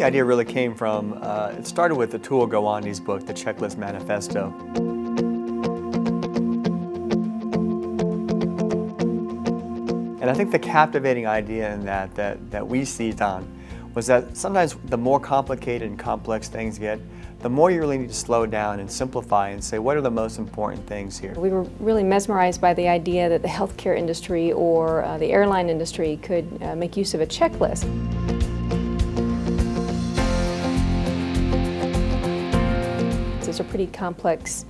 the idea really came from, it started with Atul Gawande's book, The Checklist Manifesto. And I think the captivating idea in that we seized on was that sometimes the more complicated and complex things get, the more you really need to slow down and simplify and say, what are the most important things here? We were really mesmerized by the idea that the healthcare industry or the airline industry could make use of a checklist. These are pretty complex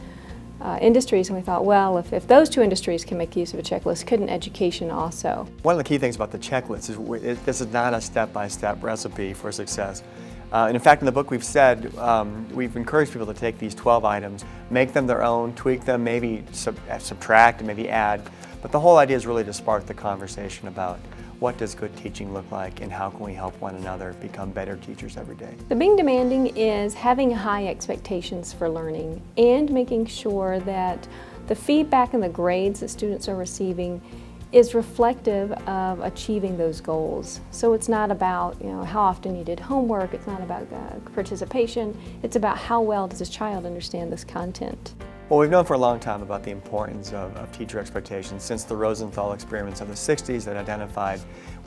industries, and we thought, well, if those two industries can make use of a checklist, couldn't education also? One of the key things about the checklist is this is not a step-by-step recipe for success. And in fact, in the book we've said, we've encouraged people to take these 12 items, make them their own, tweak them, maybe subtract and maybe add. But the whole idea is really to spark the conversation about what does good teaching look like and how can we help one another become better teachers every day. The being demanding is having high expectations for learning and making sure that the feedback and the grades that students are receiving is reflective of achieving those goals. So it's not about how often you did homework, it's not about participation, it's about how well does this child understand this content. Well, we've known for a long time about the importance of teacher expectations since the Rosenthal experiments of the 60s that identified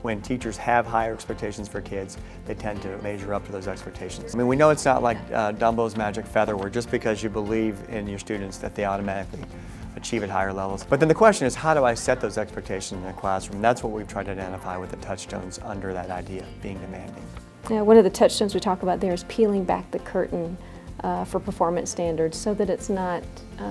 when teachers have higher expectations for kids, they tend to measure up to those expectations. I mean, we know it's not like Dumbo's magic feather where just because you believe in your students that they automatically achieve at higher levels. But then the question is, how do I set those expectations in the classroom? That's what we've tried to identify with the Touchstones under that idea of being demanding. One of the touchstones we talk about there is peeling back the curtain for performance standards so that it's not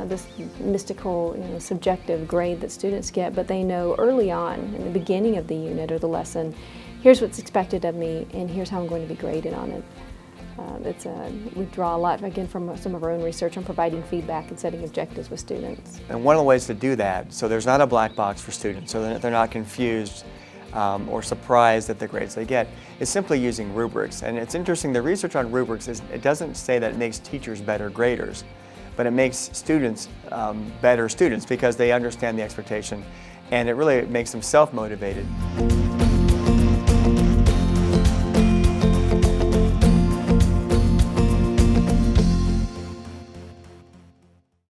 this mystical, subjective grade that students get, but they know early on in the beginning of the unit or the lesson, here's what's expected of me and here's how I'm going to be graded on it. We draw a lot, again, from some of our own research on providing feedback and setting objectives with students. And one of the ways to do that, so there's not a black box for students, so they're not confused or surprised at the grades they get, is simply using rubrics. And it's interesting, the research on rubrics it doesn't say that it makes teachers better graders, but it makes students better students because they understand the expectation, and it really makes them self-motivated.